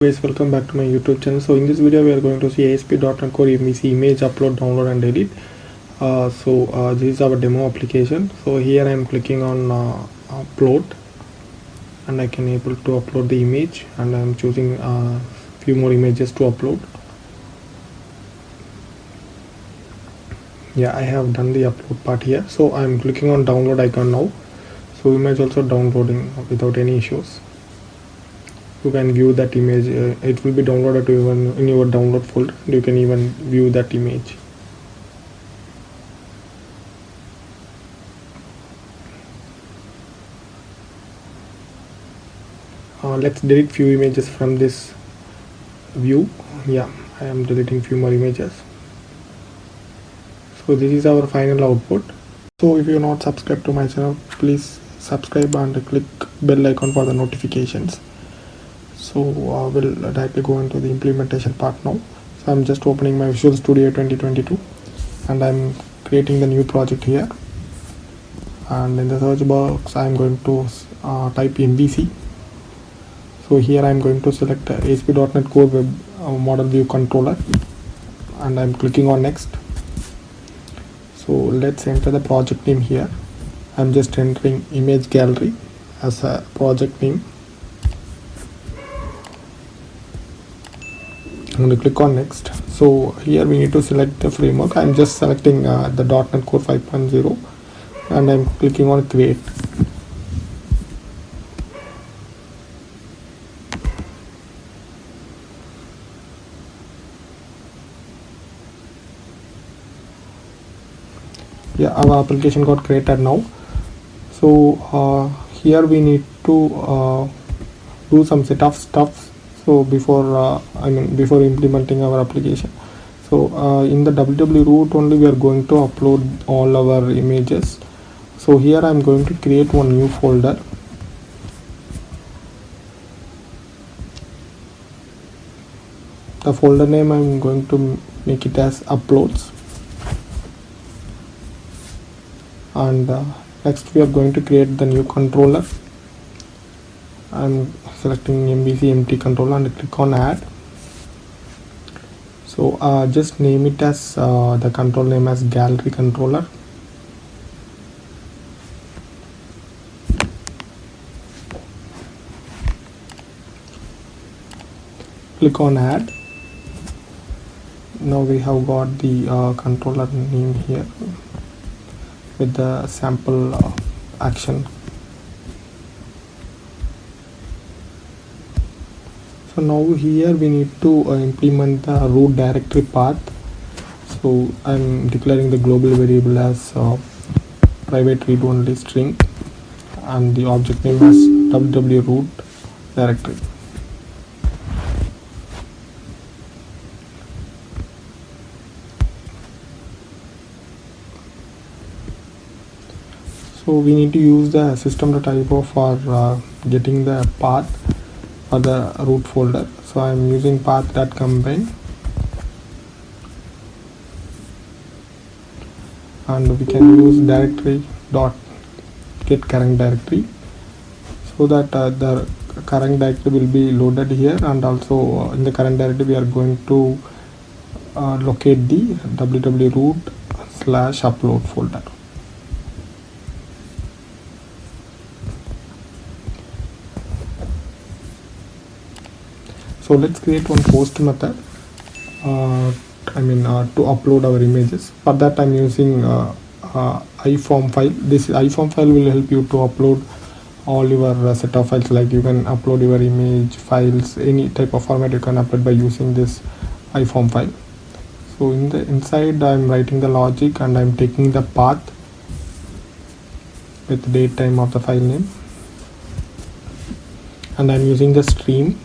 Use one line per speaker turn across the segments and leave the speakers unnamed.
Guys, welcome back to my YouTube channel. So in this video we are going to see ASP.NET Core MVC image upload, download and edit. This is our demo application. So here I am clicking on upload and I can able to upload the image, and I am choosing few more images to upload. Yeah, I have done the upload part here. So I am clicking on download icon now. So image also downloading without any issues. You can view that image. It will be downloaded to even in your download folder. You can even view that image. Let's delete few images from this view. Yeah, I am deleting few more images. So this is our final output. So if you are not subscribed to my channel, please subscribe and click bell icon for the notifications. So we'll directly go into the implementation part now. So I'm just opening my Visual Studio 2022 and I'm creating the new project here, and in the search box I'm going to type MVC. So here I'm going to select ASP.NET Core Web Model View Controller and I'm clicking on next. So let's enter the project name here. I'm just entering image gallery as a project name. I'm going to click on next. So here we need to select the framework. I'm just selecting the .NET Core 5.0 and I'm clicking on create. Yeah, our application got created now. So here we need to do some set of stuff. So before implementing our application, so in the www root only we are going to upload all our images. So here I am going to create one new folder. The folder name I am going to make it as uploads, and next we are going to create the new controller. I'm selecting MVC empty controller and click on add. So just name it as the control name as gallery controller. Click on add. Now we have got the controller name here with the sample action. So now here we need to implement the root directory path. So I'm declaring the global variable as private read only string and the object name as www root directory. So we need to use the system.io for getting the path for the root folder. So I am using path.combine, and we can use directory dot get current directory, so that the current directory will be loaded here, and also in the current directory we are going to locate the www root / upload folder. So let's create one post method to upload our images. For that I'm using iForm file. This iForm file will help you to upload all your set of files. Like you can upload your image files, any type of format you can upload by using this iForm file. So in the inside I'm writing the logic and I'm taking the path with the date time of the file name, and I'm using the stream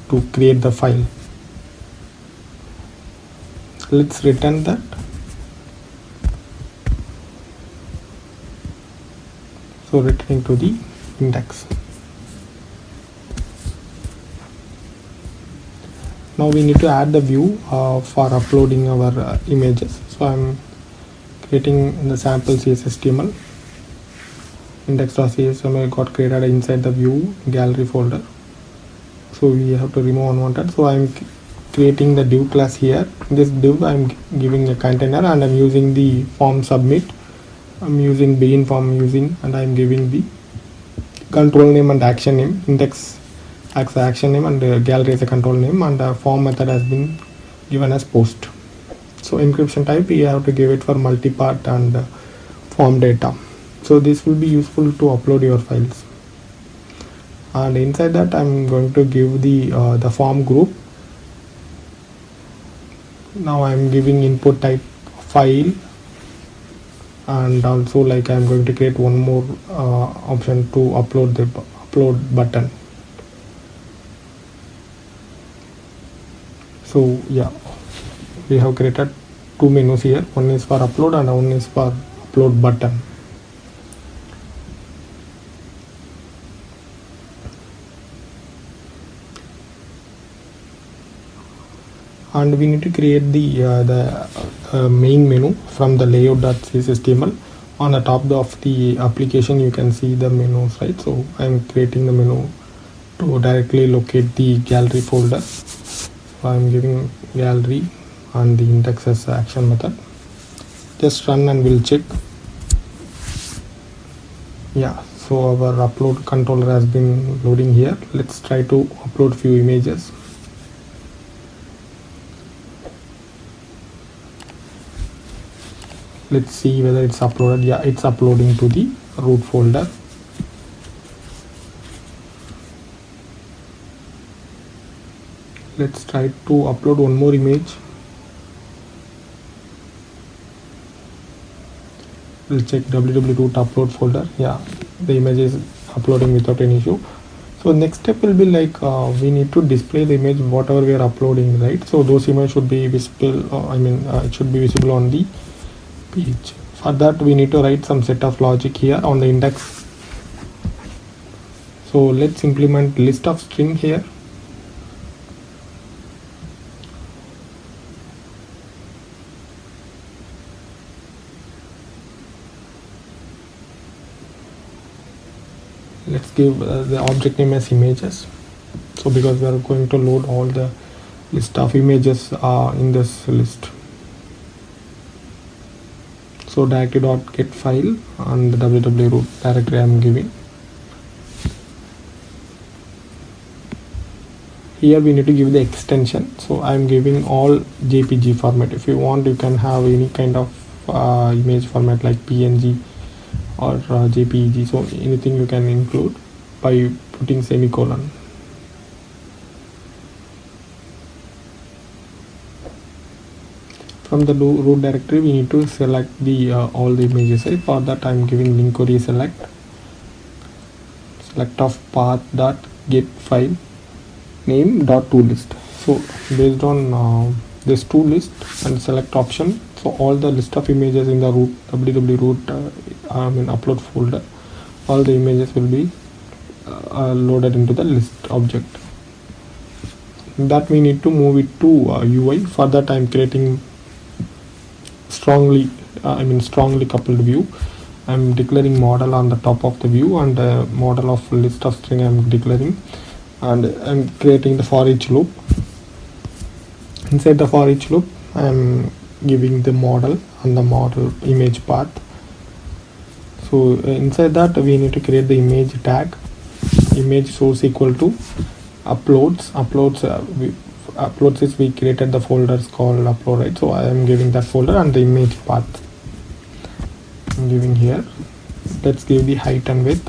to create the file. Let's return that. So returning to the index. Now we need to add the view for uploading our images. So I'm creating the sample CSS.html. Index.csml got created inside the view gallery folder. So we have to remove unwanted. So I'm creating the div class here. In this div I'm giving a container and I'm using the form submit. I'm using begin form using, and I'm giving the control name and action name. Index as the action name and gallery as a control name, and the form method has been given as post. So encryption type we have to give it for multi-part and form data. So this will be useful to upload your files. And inside that I'm going to give the form group. Now I'm giving input type file, and also like I'm going to create one more option to upload the upload button. So yeah, we have created two menus here. One is for upload and one is for upload button. And we need to create the main menu from the layout.cshtml. On the top of the application you can see the menus, right? So I'm creating the menu to directly locate the gallery folder. So I'm giving gallery and the index as action method. Just run and we'll check. Yeah, so our upload controller has been loading here. Let's try to upload few images. Let's see whether it's uploaded. Yeah, it's uploading to the root folder. Let's try to upload one more image. We'll check www root upload folder. Yeah, the image is uploading without any issue. So next step will be like we need to display the image whatever we are uploading, right? So those images should be visible, it should be visible on the page. For that we need to write some set of logic here on the index. So let's implement list of string here. Let's give the object name as images. So because we are going to load all the list of images in this list. So directory.get file and the www root directory I am giving. Here we need to give the extension. So I am giving all JPG format. If you want, you can have any kind of image format like PNG or JPEG. So anything you can include by putting semicolon. From the root directory we need to select the all the images, right? For that I am giving link query select of path dot get file name dot to list. So based on this to list and select option, so all the list of images in the root www root upload folder, all the images will be loaded into the list object. That we need to move it to UI. For that I am creating strongly coupled view. I'm declaring model on the top of the view, and model of list of string I'm declaring, and I'm creating the for each loop. Inside the for each loop I'm giving the model and the model image path. So inside that we need to create the image tag, image source equal to uploads. Uploads is we created the folders called upload, right? So I am giving that folder and the image path I'm giving here. Let's give the height and width.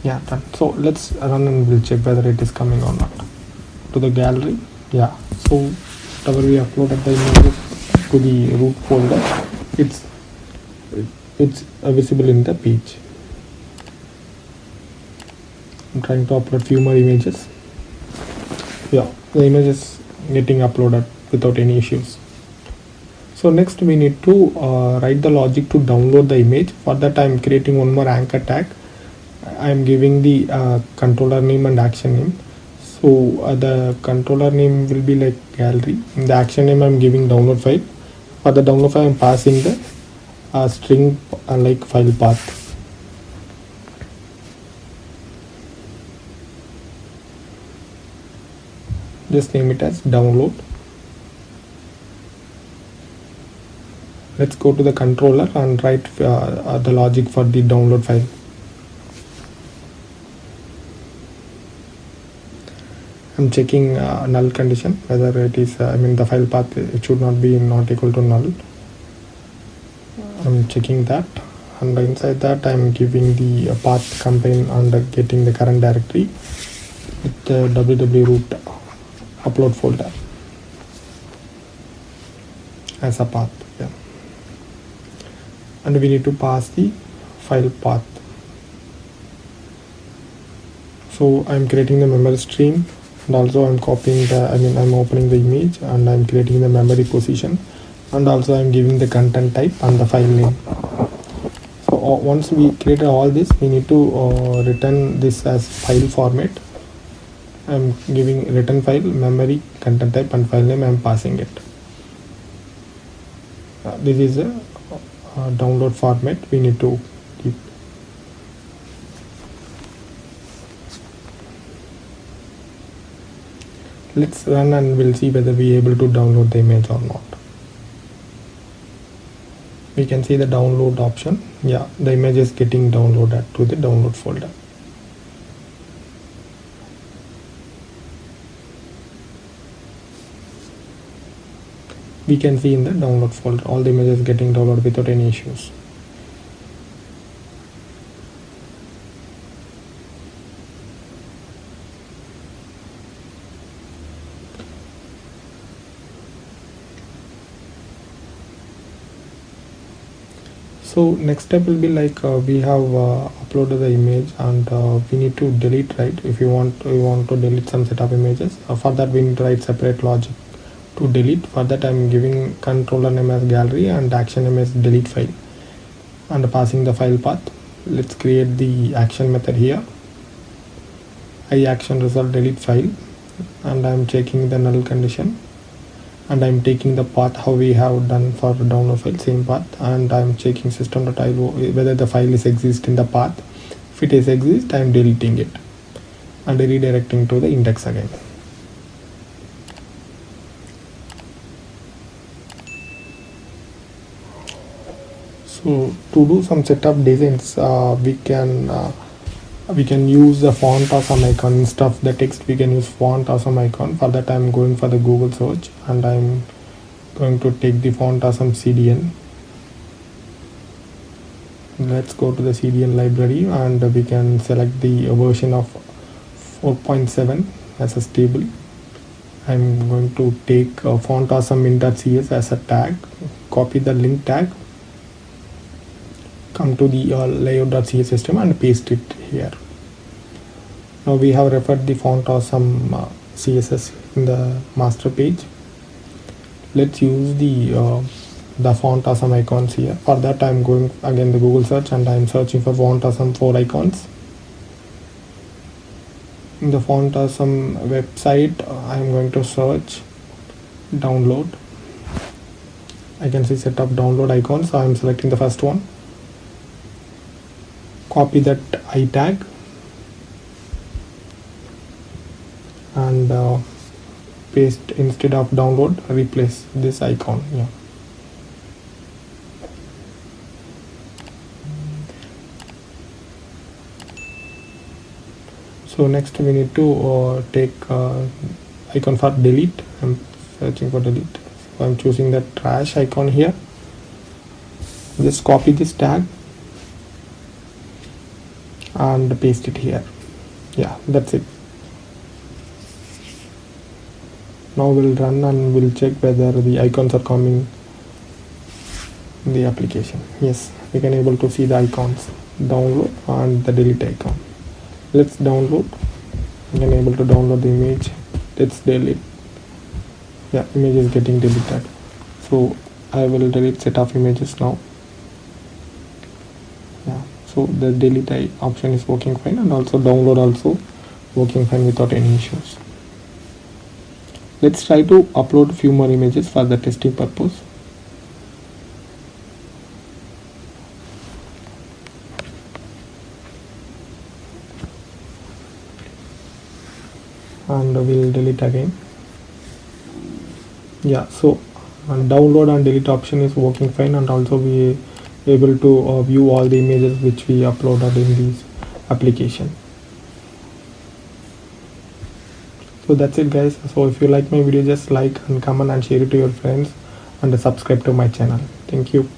Yeah, done. So let's run and we'll check whether it is coming or not. To the gallery. Yeah, so whatever we uploaded the images to the root folder, it's visible in the page. I'm trying to upload few more images. Yeah, the image is getting uploaded without any issues. So next we need to write the logic to download the image. For that I am creating one more anchor tag. I am giving the controller name and action name. So the controller name will be like gallery. In the action name I am giving download file. For the download file I am passing the a string like file path. Just name it as download. Let's go to the controller and write the logic for the download file. I'm checking null condition, whether it is the file path, it should not be not equal to null. I'm checking that, and inside that I'm giving the path campaign and getting the current directory with the www root upload folder as a path. Yeah. And we need to pass the file path. So I'm creating the memory stream, and also I'm copying the I'm opening the image and I'm creating the memory position, and also I'm giving the content type and the file name. So once we created all this, we need to return this as file format. I'm giving return file, memory, content type and file name. I'm passing it. This is a download format we need to keep. Let's run and we'll see whether we are able to download the image or not. We can see the download option. Yeah, the image is getting downloaded to the download folder. We can see in the download folder all the images getting downloaded without any issues. So next step will be like we have uploaded the image and we need to delete, right? If we want to delete some set of images, for that we need to write separate logic to delete. For that I'm giving controller name as gallery and action name as delete file and passing the file path. Let's create the action method here. action result delete file, and I'm checking the null condition, and I'm taking the path how we have done for download file, same path, and I'm checking system.io whether the file is exist in the path. If it is exist, I'm deleting it and redirecting to the index again. So to do some setup designs, we can use the font or some icon instead of the text. We can use font or some icon. For that I'm going for the Google search and I'm going to take the font or some CDN. Let's go to the CDN library and we can select the version of 4.7 as a stable. I'm going to take font awesome in.cs as a tag, copy the link tag, come to the layout.cs system and paste it here. Now we have referred the font awesome CSS in the master page. Let's use the font awesome icons here. For that I'm going again the Google search and I'm searching for font awesome 4 icons. In the font awesome website I'm going to search download. I can see set up download icons, so I'm selecting the first one. Copy that I tag and paste instead of download, replace this icon. Yeah. So next we need to take icon for delete. I'm searching for delete. So I'm choosing the trash icon here. Just copy this tag and paste it here. Yeah, that's it. Now we'll run and we'll check whether the icons are coming in the application. Yes, we can able to see the icons, download and the delete icon. Let's download. We can able to download the image. Let's delete. Yeah, image is getting deleted. So I will delete set of images now. Yeah, so the delete option is working fine, and also download also working fine without any issues. Let's try to upload a few more images for the testing purpose. and we'll delete again. Yeah, so download and delete option is working fine, and also we able to view all the images which we uploaded in this application. So that's it guys. So if you like my video, just like and comment and share it to your friends and subscribe to my channel. Thank you.